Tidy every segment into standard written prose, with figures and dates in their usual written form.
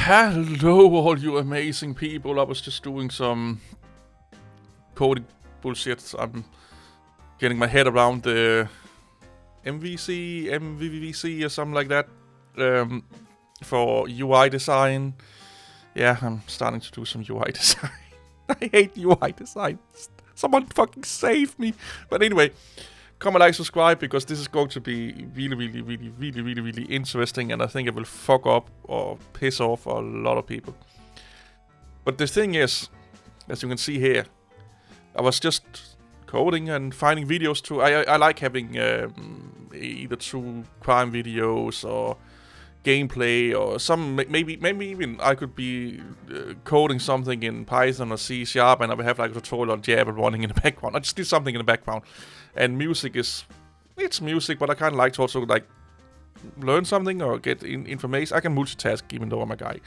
Hello, all you amazing people. I was just doing some coding bullshit. I'm getting my head around the MVVC or something like that for UI design. Yeah, I'm starting to do some UI design. I hate UI design. Someone fucking save me. But anyway, comment, like, subscribe, because this is going to be really interesting, and I think it will fuck up or piss off a lot of people. But the thing is, as you can see here, I was just coding and finding videos to. I like having either true crime videos or gameplay or some. Maybe even I could be coding something in Python or C# and I would have like a tutorial on Java running in the background. I just need something in the background. And music it's music, but I kind of like to also like learn something or get information. I can multitask even though I'm a guy.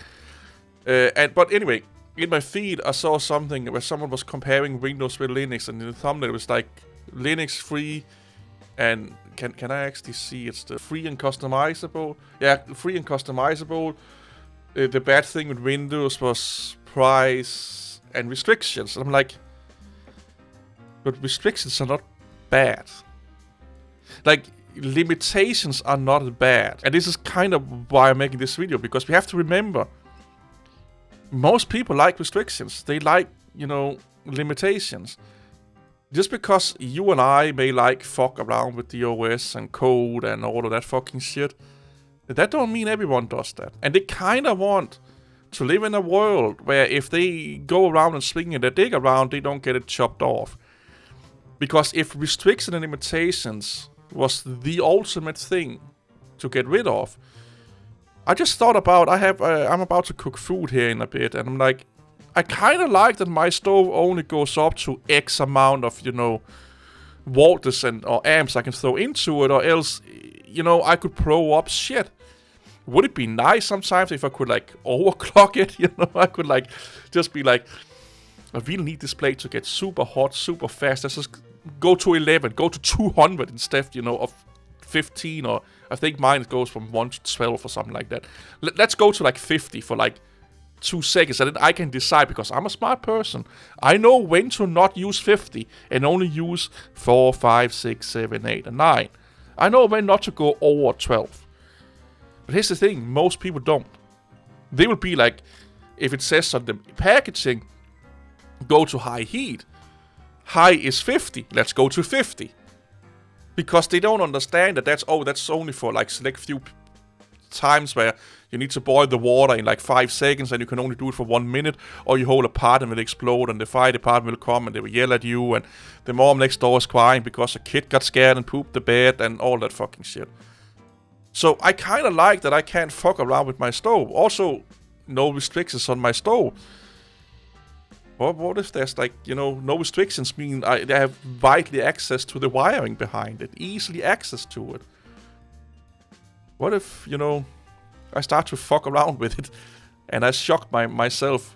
But anyway, in my feed I saw something where someone was comparing Windows with Linux, and in the thumbnail it was like Linux free, and can I actually see it's the free and customizable? Yeah, free and customizable. The bad thing with Windows was price and restrictions. And I'm like, but restrictions are not bad. Like, limitations are not bad. And this is kind of why I'm making this video, because we have to remember, most people like restrictions. They like, limitations. Just because you and I may like fuck around with the OS and code and all of that fucking shit, that don't mean everyone does that. And they kind of want to live in a world where if they go around and swinging their dick around, they don't get it chopped off. Because if restrictions and limitations was the ultimate thing to get rid of, I just thought about, I'm about to cook food here in a bit, and I'm like, I kind of like that my stove only goes up to X amount of, volts or amps I can throw into it, or else, I could pro up shit. Would it be nice sometimes if I could, like, overclock it? I could, like, just be like, I really need this plate to get super hot, super fast. Let's just go to 11, go to 200 instead, of 15, or I think mine goes from 1 to 12 or something like that. Let's go to, like, 50 for, like, 2 seconds, and then I can decide, because I'm a smart person. I know when to not use 50 and only use 4, 5, 6, 7, 8, and 9. I know when not to go over 12. But here's the thing, most people don't. They will be like, if it says on the packaging, go to high heat. High is 50, let's go to 50. Because they don't understand that that's only for like select few times where you need to boil the water in like 5 seconds and you can only do it for 1 minute, or you hold a pot and it will explode and the fire department will come and they will yell at you, and the mom next door is crying because a kid got scared and pooped the bed and all that fucking shit. So I kind of like that I can't fuck around with my stove. Also, no restrictions on my stove. What if there's like, no restrictions mean they have widely access to the wiring behind it, easily access to it. What if, I start to fuck around with it and I shock myself?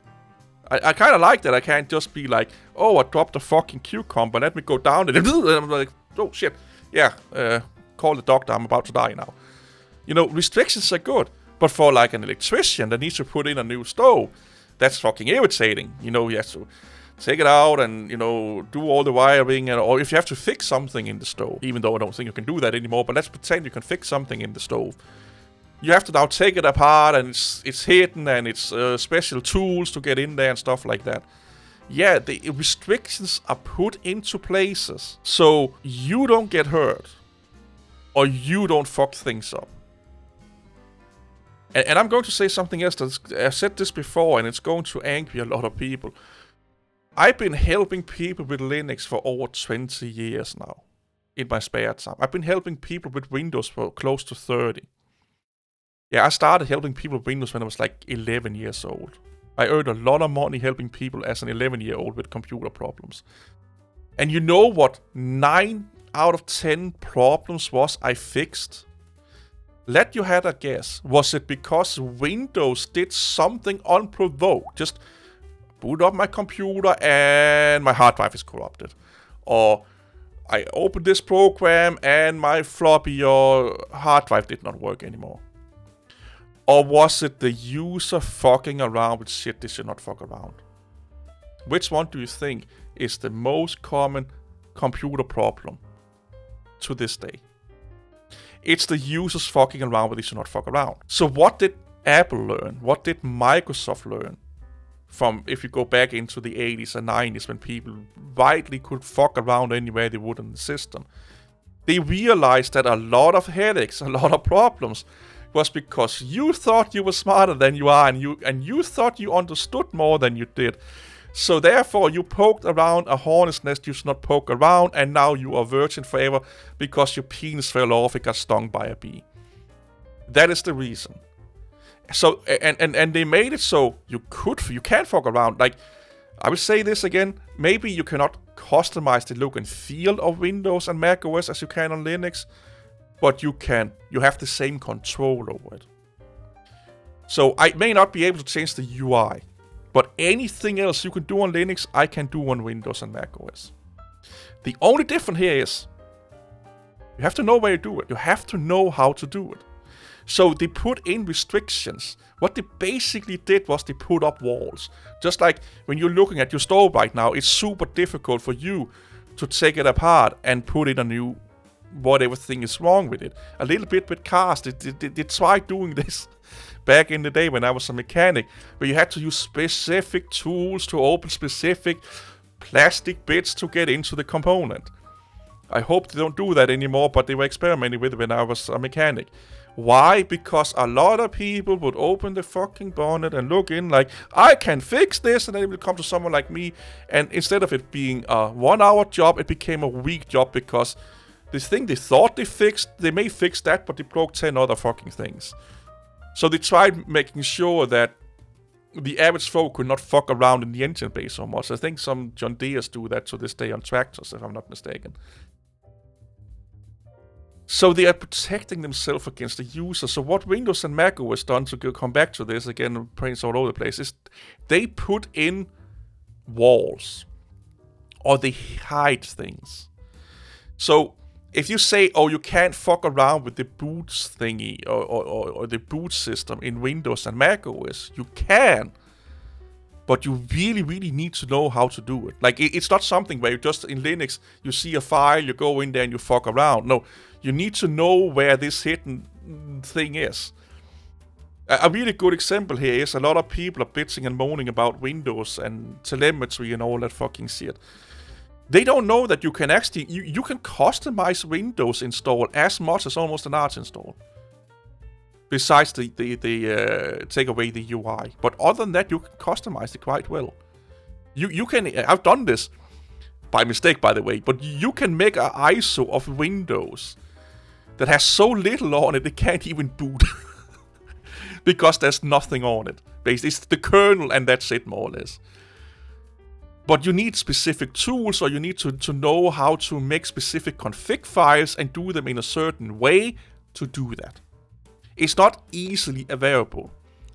I kind of like that I can't just be like, oh, I dropped a fucking cucumber, let me go down and I'm like, oh shit, yeah, call the doctor, I'm about to die now. Restrictions are good, but for like an electrician that needs to put in a new stove, that's fucking irritating. You have to take it out and, do all the wiring, or if you have to fix something in the stove, even though I don't think you can do that anymore, but let's pretend you can fix something in the stove. You have to now take it apart, and it's hidden, and it's special tools to get in there and stuff like that. Yeah, the restrictions are put into places so you don't get hurt, or you don't fuck things up. And I'm going to say something else. I've said this before, and it's going to anger a lot of people. I've been helping people with Linux for over 20 years now, in my spare time. I've been helping people with Windows for close to 30. Yeah, I started helping people with Windows when I was like 11 years old. I earned a lot of money helping people as an 11-year-old with computer problems. And you know what 9 out of 10 problems was I fixed? Let you have a guess. Was it because Windows did something unprovoked? Just boot up my computer and my hard drive is corrupted. Or I opened this program and my floppy or hard drive did not work anymore. Or was it the user fucking around with shit they should not fuck around? Which one do you think is the most common computer problem to this day? It's the users fucking around with they should not fuck around. So what did Apple learn? What did Microsoft learn? From if you go back into the 80s and 90s when people widely could fuck around anywhere they would in the system. They realized that a lot of headaches, a lot of problems was because you thought you were smarter than you are and you thought you understood more than you did. So therefore you poked around a hornet's nest you should not poke around, and now you are virgin forever because your penis fell off, it got stung by a bee. That is the reason. So and they made it so you can't fuck around. Like, I will say this again, maybe you cannot customize the look and feel of Windows and Mac OS as you can on Linux, but you have the same control over it. So I may not be able to change the UI, but anything else you can do on Linux, I can do on Windows and Mac OS. The only difference here is you have to know where you do it. You have to know how to do it. So they put in restrictions. What they basically did was they put up walls. Just like when you're looking at your stove right now, it's super difficult for you to take it apart and put in a new whatever thing is wrong with it. A little bit with cars. They tried doing this back in the day when I was a mechanic, where you had to use specific tools to open specific plastic bits to get into the component. I hope they don't do that anymore, but they were experimenting with it when I was a mechanic. Why? Because a lot of people would open the fucking bonnet and look in like, I can fix this, and then it will come to someone like me, and instead of it being a 1 hour job, it became a week job because this thing they thought they fixed, they may fix that, but they broke 10 other fucking things. So they tried making sure that the average folk could not fuck around in the engine bay so much. I think some John Deeres do that to this day on tractors, if I'm not mistaken. So they are protecting themselves against the user. So what Windows and Mac OS done, to come back to this again, brains all over the place, is they put in walls. Or they hide things. So if you say, oh, you can't fuck around with the boot thingy or the boot system in Windows and Mac OS, you can. But you really, really need to know how to do it. Like, it's not something where you just, in Linux, you see a file, you go in there and you fuck around. No, you need to know where this hidden thing is. A really good example here is a lot of people are bitching and moaning about Windows and telemetry and all that fucking shit. They don't know that you can actually, you can customize Windows install as much as almost an Arch install. Besides the take away the UI. But other than that, you can customize it quite well. You can, I've done this by mistake, by the way, but you can make an ISO of Windows that has so little on it can't even boot. Because there's nothing on it. Basically, it's the kernel and that's it, more or less. But you need specific tools, or you need to know how to make specific config files and do them in a certain way to do that. It's not easily available.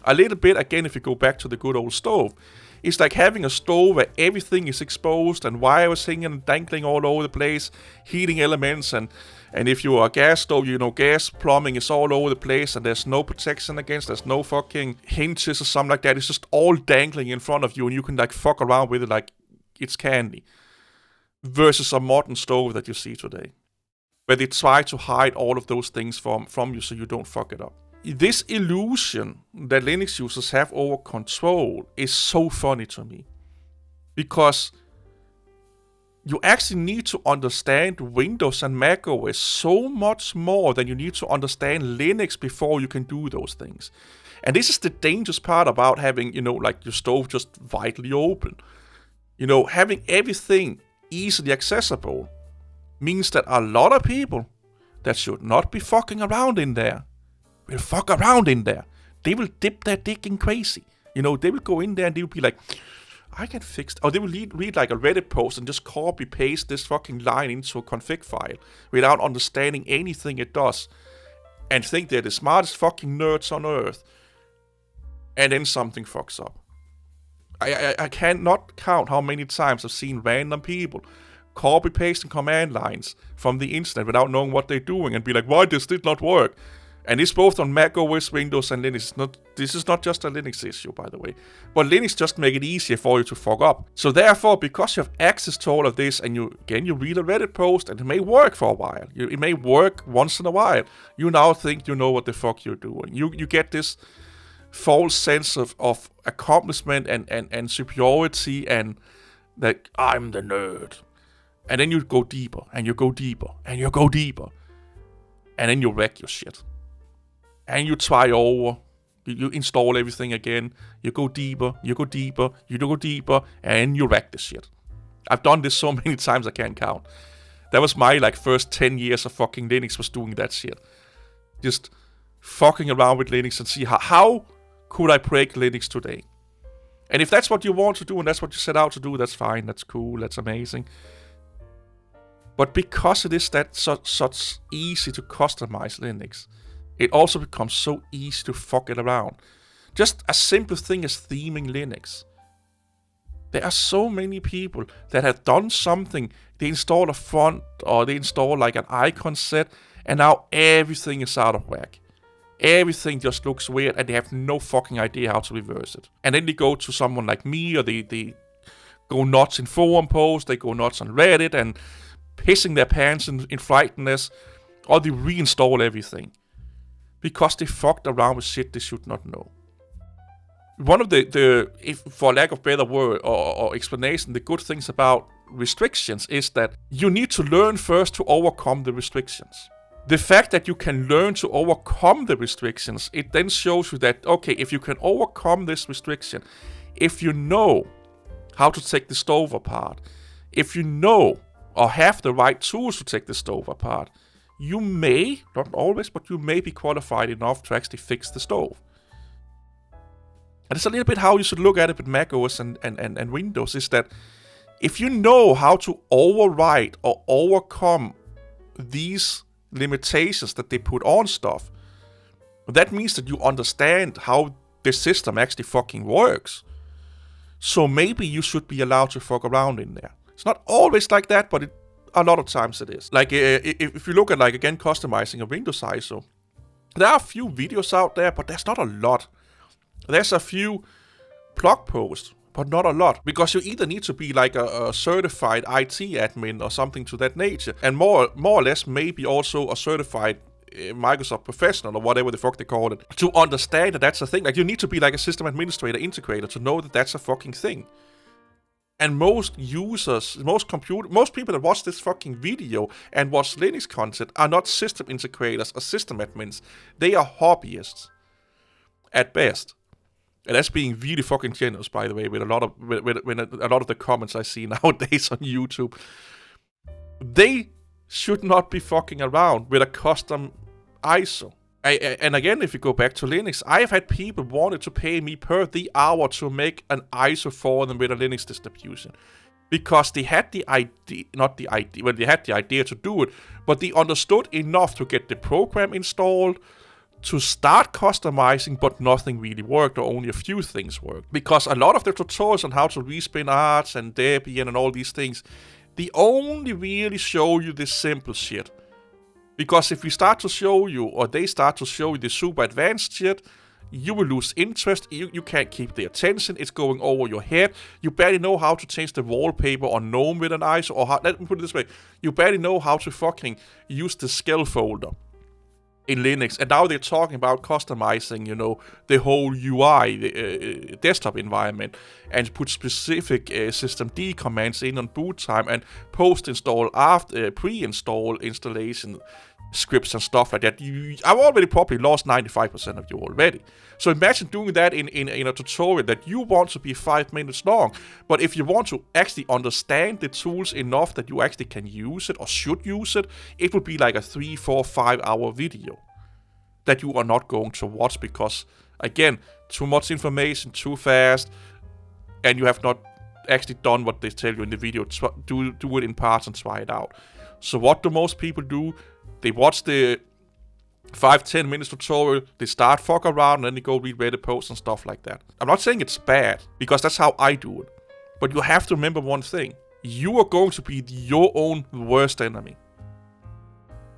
A little bit, again, if you go back to the good old stove, it's like having a stove where everything is exposed and wires hanging and dangling all over the place, heating elements, and if you are a gas stove, you know, gas plumbing is all over the place and there's no protection against, there's no fucking hinges or something like that. It's just all dangling in front of you and you can like fuck around with it like it's candy. Versus a modern stove that you see today, where they try to hide all of those things from you so you don't fuck it up. This illusion that Linux users have over control is so funny to me. Because you actually need to understand Windows and Mac OS so much more than you need to understand Linux before you can do those things. And this is the dangerous part about having, you know, like your stove just widely open. You know, having everything easily accessible means that a lot of people that should not be fucking around in there will fuck around in there. They will dip their dick in crazy. You know, they will go in there and they will be like, I can fix it. Or they will read like a Reddit post and just copy paste this fucking line into a config file without understanding anything it does. And think they're the smartest fucking nerds on earth. And then something fucks up. I cannot count how many times I've seen random people copy pasting command lines from the internet without knowing what they're doing and be like, why this did not work? And it's both on Mac OS, Windows, and Linux. This is not just a Linux issue, by the way. But Linux just make it easier for you to fuck up. So therefore, because you have access to all of this, and you read a Reddit post, and it may work for a while. It may work once in a while. You now think you know what the fuck you're doing. You get this false sense of accomplishment and superiority, and that I'm the nerd. And then you go deeper, and you go deeper, and you go deeper. And then you wreck your shit. And you try over, you install everything again, you go deeper, you go deeper, you go deeper, and you wreck the shit. I've done this so many times I can't count. That was my first 10 years of fucking Linux, was doing that shit. Just fucking around with Linux and see how could I break Linux today. And if that's what you want to do and that's what you set out to do, that's fine, that's cool, that's amazing. But because it is that such easy to customize Linux, it also becomes so easy to fuck it around. Just a simple thing as theming Linux. There are so many people that have done something. They install a font or they install like an icon set, and now everything is out of whack. Everything just looks weird and they have no fucking idea how to reverse it. And then they go to someone like me, or they go nuts in forum posts, they go nuts on Reddit and pissing their pants in frightenness, or they reinstall everything. Because they fucked around with shit they should not know. One of the if for lack of better word or explanation, the good things about restrictions is that you need to learn first to overcome the restrictions. The fact that you can learn to overcome the restrictions, it then shows you that, okay, if you can overcome this restriction, if you know how to take the stove apart, if you know or have the right tools to take the stove apart, you may, not always, but you may be qualified enough to actually fix the stove. And it's a little bit how you should look at it with Mac OS and Windows, is that if you know how to override or overcome these limitations that they put on stuff, that means that you understand how the system actually fucking works. So maybe you should be allowed to fuck around in there. It's not always like that, but a lot of times it is. Like, if you look at, again, customizing a Windows ISO, there are a few videos out there, but there's not a lot. There's a few blog posts, but not a lot. Because you either need to be like a certified IT admin or something to that nature, and more or less maybe also a certified Microsoft professional or whatever the fuck they call it, to understand that that's a thing. Like, you need to be like a system administrator, integrator to know that that's a fucking thing. And most users, most people that watch this fucking video and watch Linux content are not system integrators or system admins. They are hobbyists at best. And that's being really fucking generous, by the way, with a lot of the comments I see nowadays on YouTube. They should not be fucking around with a custom ISO. And again, if you go back to Linux, I've had people wanted to pay me per the hour to make an ISO for them with a Linux distribution. Because they had they had the idea to do it, but they understood enough to get the program installed, to start customizing, but nothing really worked, or only a few things worked. Because a lot of the tutorials on how to respin Arch and Debian and all these things, they only really show you the simple shit. Because if we start to show you, or they start to show you the super advanced shit, you will lose interest, you can't keep the attention, it's going over your head, you barely know how to change the wallpaper on GNOME with an ISO, or let me put it this way, you barely know how to fucking use the scale folder in Linux, and now they're talking about customizing, the whole UI, the desktop environment, and put specific systemd commands in on boot time, and post-install, after pre-install installation scripts and stuff like that. I've already probably lost 95% of you already. So imagine doing that in a tutorial that you want to be 5 minutes long, but if you want to actually understand the tools enough that you actually can use it or should use it, it would be like a 3, 4, 5 hour video that you are not going to watch because, again, too much information, too fast, and you have not actually done what they tell you in the video. Do it in parts and try it out. So what do most people do? They watch the 5-10 minutes tutorial, they start fuck around, and then they go read Reddit posts and stuff like that. I'm not saying it's bad, because that's how I do it. But you have to remember one thing. You are going to be your own worst enemy.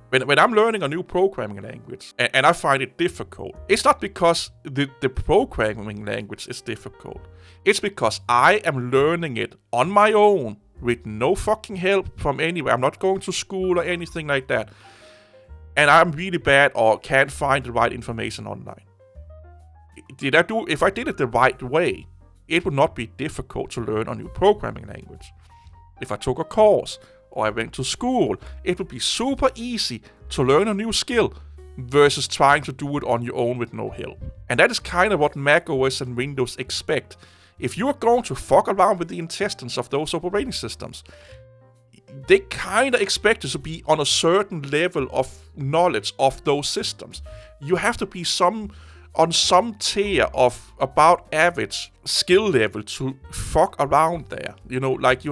When I'm learning a new programming language and I find it difficult, it's not because the programming language is difficult. It's because I am learning it on my own with no fucking help from anywhere. I'm not going to school or anything like that. And I'm really bad or can't find the right information online. If I did it the right way, it would not be difficult to learn a new programming language. If I took a course or I went to school, it would be super easy to learn a new skill versus trying to do it on your own with no help. And that is kind of what macOS and Windows expect. If you're going to fuck around with the intestines of those operating systems, they kind of expect you to be on a certain level of knowledge of those systems. You have to be on some tier of about average skill level to fuck around there. Like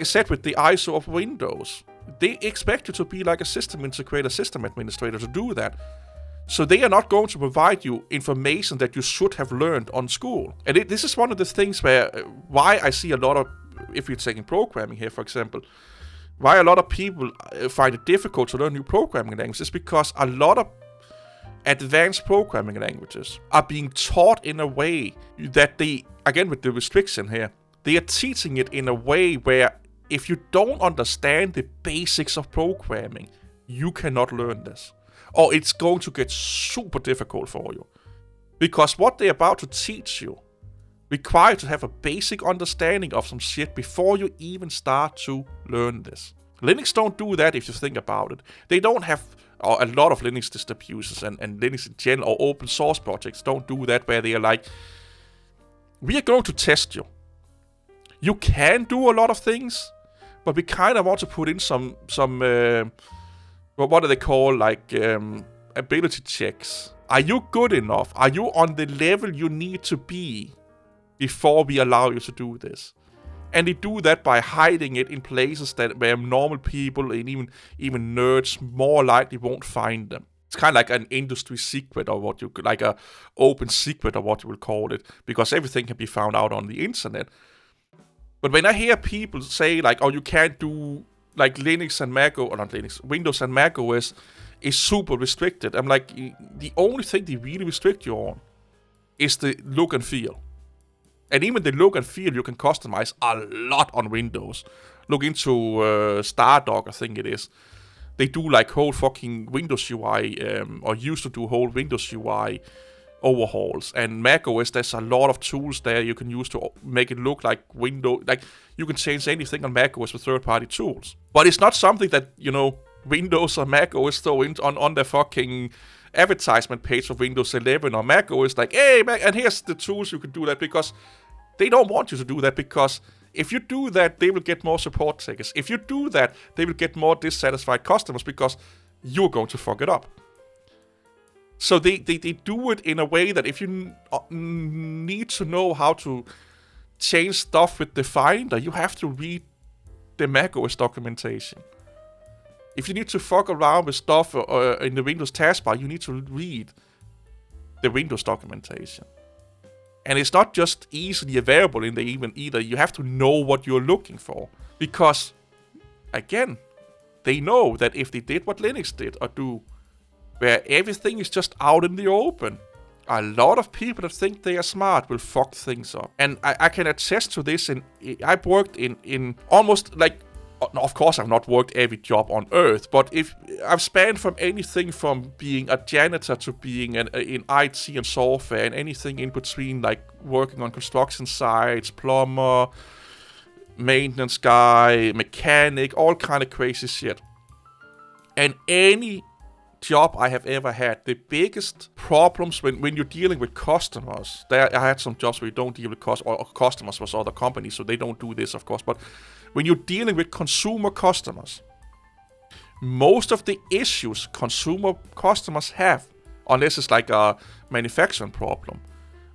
I said with the ISO of Windows, they expect you to be like a system integrator, system administrator to do that. So they are not going to provide you information that you should have learned on school. And this is one of the things why I see a lot of, if you're taking programming here, for example, why a lot of people find it difficult to learn new programming languages is because a lot of advanced programming languages are being taught in a way that they, again with the restriction here, they are teaching it in a way where if you don't understand the basics of programming, you cannot learn this. Or it's going to get super difficult for you. Because what they're about to teach you requires you to have a basic understanding of some shit before you even start to learn this. Linux don't do that if you think about it. They don't have, or a lot of Linux distributions and Linux in general, or open source projects don't do that, where they are like, we are going to test you. You can do a lot of things, but we kind of want to put in some what do they call, like, ability checks. Are you good enough? Are you on the level you need to be before we allow you to do this? And they do that by hiding it in places where normal people and even nerds more likely won't find them. It's kind of like an industry secret, or like a open secret, or what you will call it, because everything can be found out on the internet. But when I hear people say like, "Oh, you can't do like Linux and Mac, or not Linux, Windows and Mac OS is super restricted," I'm like, the only thing they really restrict you on is the look and feel. And even the look and feel you can customize a lot on Windows. Look into Stardog, I think it is. They do like whole fucking Windows UI, or used to do whole Windows UI overhauls. And macOS, there's a lot of tools there you can use to make it look like Windows. Like, you can change anything on macOS with third-party tools. But it's not something that, Windows or macOS throw in on their fucking advertisement page of Windows 11 or macOS, like, hey, and here's the tools you can do that, because they don't want you to do that, because if you do that, they will get more support tickets. If you do that, they will get more dissatisfied customers, because you're going to fuck it up. So they do it in a way that if you need to know how to change stuff with the Finder, you have to read the macOS documentation. If you need to fuck around with stuff in the Windows taskbar, you need to read the Windows documentation. And it's not just easily available in the either. You have to know what you're looking for. Because, again, they know that if they did what Linux did or do, where everything is just out in the open, a lot of people that think they are smart will fuck things up. And I can attest to this. I've worked in almost like, of course I've not worked every job on earth, but if I've spanned from anything from being a janitor to being in IT and software, and anything in between, like working on construction sites, plumber, maintenance guy, mechanic, all kind of crazy shit. And any job I have ever had, the biggest problems when you're dealing with customers, I had some jobs where you don't deal with customers was other companies, so they don't do this, of course, but when you're dealing with consumer customers, most of the issues consumer customers have, unless it's like a manufacturing problem,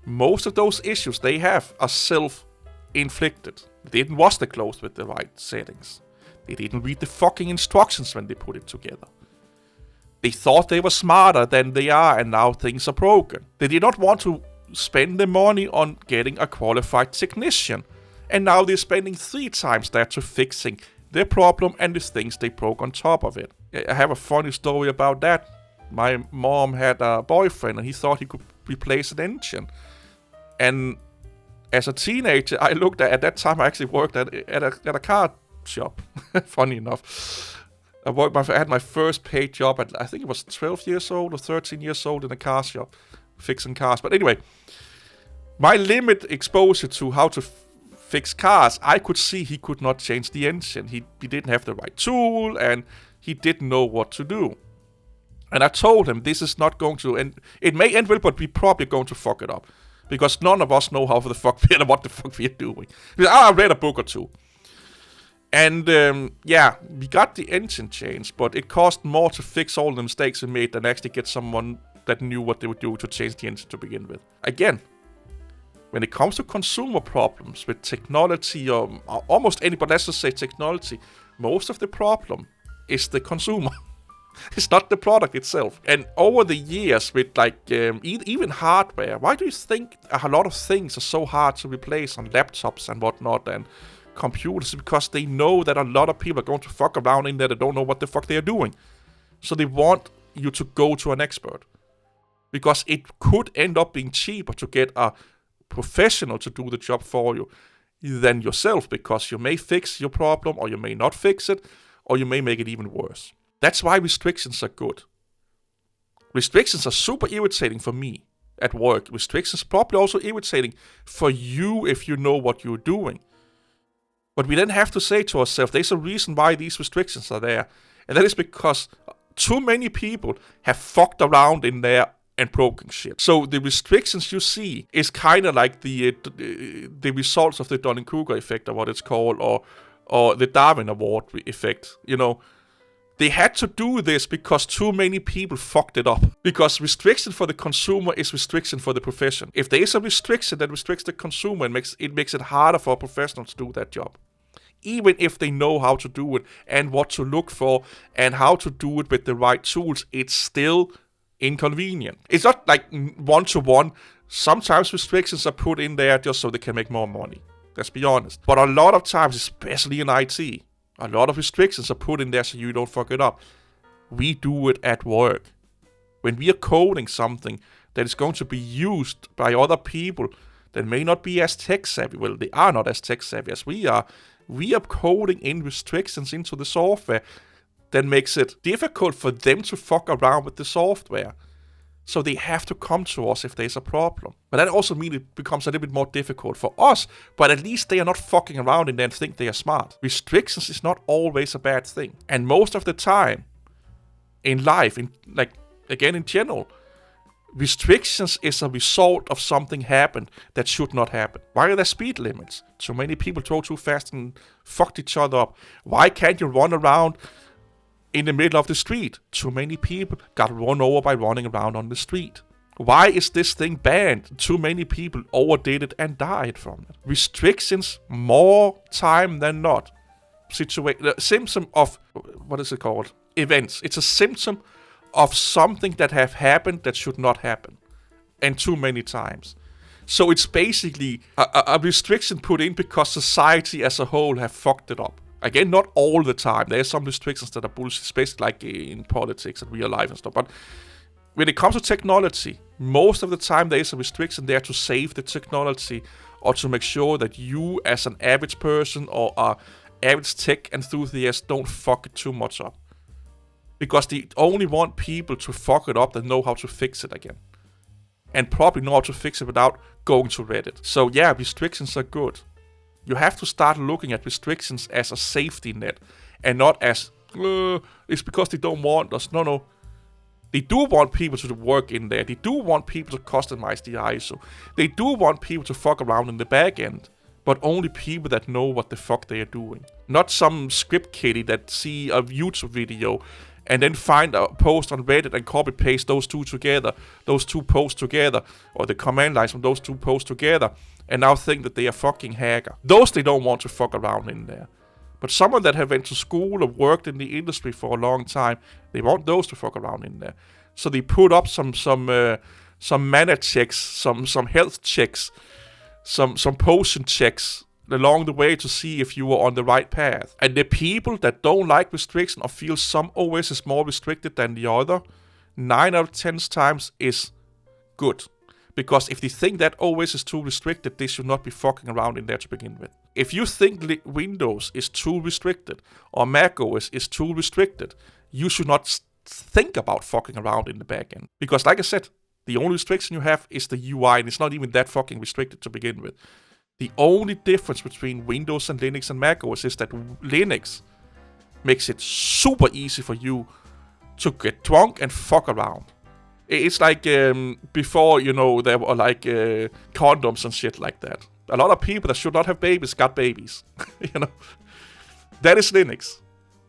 most of those issues they have are self-inflicted. They didn't wash the clothes with the right settings. They didn't read the fucking instructions when they put it together. They thought they were smarter than they are, and now things are broken. They did not want to spend the money on getting a qualified technician, and now they're spending 3 times that to fixing their problem and the things they broke on top of it. I have a funny story about that. My mom had a boyfriend, and he thought he could replace an engine. And as a teenager, I looked at that time I actually worked at a car shop. Funny enough. I had my first paid job at, I think it was 12 years old or 13 years old in a car shop, fixing cars. But anyway, my limited exposure to how to fix cars, I could see he could not change the engine. He didn't have the right tool, and he didn't know what to do. And I told him, this is not going to, and it may end well, but we're probably going to fuck it up. Because none of us know what the fuck we are doing. I read a book or two. And we got the engine changed, but it cost more to fix all the mistakes we made than actually get someone that knew what they would do to change the engine to begin with. Again, when it comes to consumer problems with technology, or almost any, but let's just say technology, most of the problem is the consumer. It's not the product itself. And over the years with even hardware, why do you think a lot of things are so hard to replace on laptops and whatnot and computers? Because they know that a lot of people are going to fuck around in there that don't know what the fuck they are doing. So they want you to go to an expert. Because it could end up being cheaper to get a professional to do the job for you than yourself, because you may fix your problem, or you may not fix it, or you may make it even worse. That's why restrictions are good. Restrictions are super irritating for me at work. Restrictions are probably also irritating for you if you know what you're doing. But we then have to say to ourselves, there's a reason why these restrictions are there. And that is because too many people have fucked around in there and broken shit. So the restrictions you see is kind of like the results of the Dunning-Kruger effect, or what it's called, or the Darwin Award effect, you know. They had to do this because too many people fucked it up. Because restriction for the consumer is restriction for the profession. If there is a restriction that restricts the consumer, it makes it harder for a professional to do that job. Even if they know how to do it, and what to look for, and how to do it with the right tools, it's still inconvenient. It's not like one-to-one. Sometimes restrictions are put in there just so they can make more money. Let's be honest. But a lot of times, especially in IT, a lot of restrictions are put in there so you don't fuck it up. We do it at work. When we are coding something that is going to be used by other people that may not be as tech savvy, well, they are not as tech savvy as we are coding in restrictions into the software that makes it difficult for them to fuck around with the software. So they have to come to us if there's a problem. But that also means it becomes a little bit more difficult for us, but at least they are not fucking around in there and think they are smart. Restrictions is not always a bad thing. And most of the time, in life, in general, restrictions is a result of something happened that should not happen. Why are there speed limits? Too many people drove too fast and fucked each other up. Why can't you run around in the middle of the street? Too many people got run over by running around on the street. Why is this thing banned? Too many people overdid it and died from it. Restrictions, more time than not. Symptom of, what is it called? Events. It's a symptom of something that have happened that should not happen. And too many times. So it's basically a restriction put in because society as a whole have fucked it up. Again, not all the time. There are some restrictions that are bullshit, especially like in politics and real life and stuff. But when it comes to technology, most of the time there is a restriction there to save the technology, or to make sure that you as an average person or an average tech enthusiast don't fuck it too much up. Because they only want people to fuck it up that know how to fix it again. And probably know how to fix it without going to Reddit. So yeah, restrictions are good. You have to start looking at restrictions as a safety net, and not as, it's because they don't want us. No. They do want people to work in there. They do want people to customize the ISO. They do want people to fuck around in the back end, but only people that know what the fuck they are doing. Not some script kiddie that see a YouTube video and then find a post on Reddit and copy-paste those two posts together, or the command lines from those two posts together, and now think that they are fucking hacker. Those they don't want to fuck around in there. But someone that have went to school or worked in the industry for a long time, they want those to fuck around in there. So they put up some mana checks, some health checks, some potion checks, along the way to see if you are on the right path. And the people that don't like restriction or feel some OS is more restricted than the other, 9 out of 10 times is good. Because if they think that OS is too restricted, they should not be fucking around in there to begin with. If you think Windows is too restricted or Mac OS is too restricted, you should not think about fucking around in the back end. Because like I said, the only restriction you have is the UI, and it's not even that fucking restricted to begin with. The only difference between Windows and Linux and Mac OS is that Linux makes it super easy for you to get drunk and fuck around. It's like before, there were like condoms and shit like that. A lot of people that should not have babies got babies. That is Linux.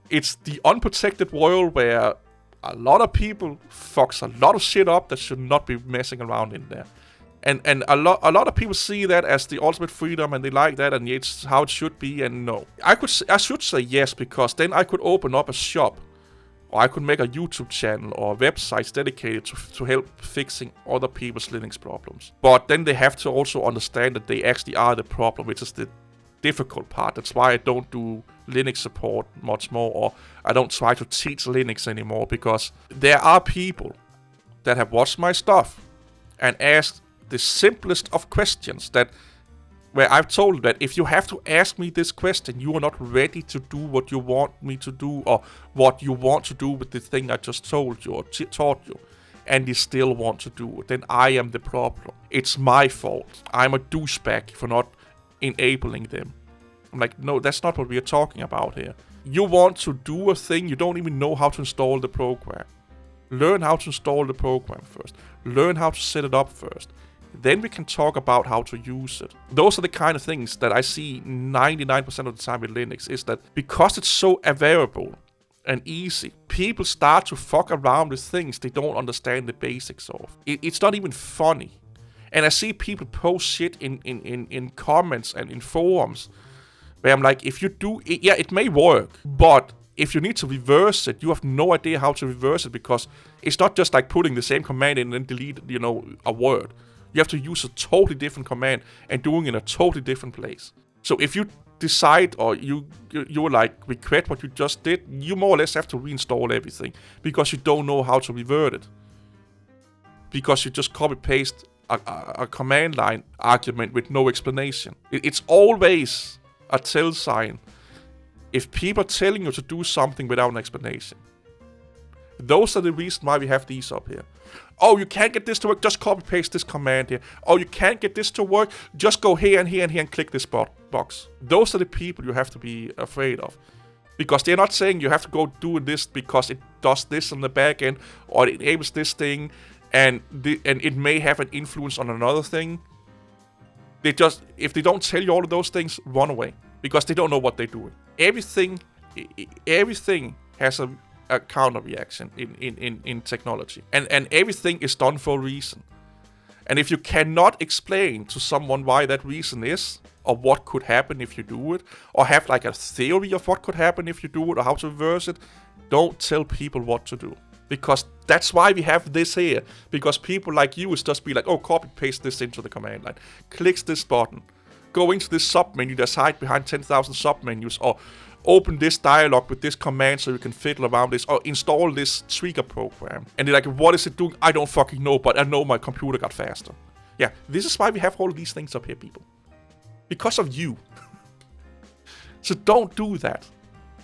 It's the unprotected world where a lot of people fucks a lot of shit up that should not be messing around in there. And a lot of people see that as the ultimate freedom, and they like that, and it's how it should be. And no, I should say yes, because then I could open up a shop, or I could make a YouTube channel or websites dedicated to help fixing other people's Linux problems. But then they have to also understand that they actually are the problem, which is the difficult part. That's why I don't do Linux support much more, or I don't try to teach Linux anymore, because there are people that have watched my stuff and asked the simplest of questions, where I've told them that if you have to ask me this question, you are not ready to do what you want me to do, or what you want to do with the thing I just told you or taught you, and you still want to do it, then I am the problem. It's my fault. I'm a douchebag for not enabling them. I'm like, no, that's not what we are talking about here. You want to do a thing, you don't even know how to install the program. Learn how to install the program first. Learn how to set it up first. Then we can talk about how to use it. Those are the kind of things that I see 99% of the time with Linux, is that because it's so available and easy, people start to fuck around with things they don't understand the basics of. It's not even funny. And I see people post shit in comments and in forums where I'm like, if you do it, yeah, it may work, but if you need to reverse it, you have no idea how to reverse it, because it's not just like putting the same command in and then delete, a word. You have to use a totally different command and doing it in a totally different place. So if you decide, or you like regret what you just did, you more or less have to reinstall everything, because you don't know how to revert it. Because you just copy paste a command line argument with no explanation. It's always a tell sign if people are telling you to do something without an explanation. Those are the reasons why we have these up here. Oh, you can't get this to work, just copy paste this command here. Oh, you can't get this to work, just go here and here and here and click this box. Those are the people you have to be afraid of. Because they're not saying you have to go do this because it does this on the back end, or it enables this thing, and it may have an influence on another thing. If they don't tell you all of those things, run away. Because they don't know what they're doing. Everything has a counter reaction in technology, and everything is done for a reason. And if you cannot explain to someone why that reason is, or what could happen if you do it, or have like a theory of what could happen if you do it, or how to reverse it, don't tell people what to do. Because that's why we have this here. Because people like you is just be like, oh, copy paste this into the command line, clicks this button, go into this submenu that's hide behind 10,000 submenus, or open this dialog with this command so you can fiddle around this, or install this trigger program. And they're like, what is it doing? I don't fucking know, but I know my computer got faster. Yeah, this is why we have all of these things up here, people. Because of you. So don't do that.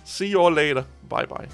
See you all later. Bye-bye.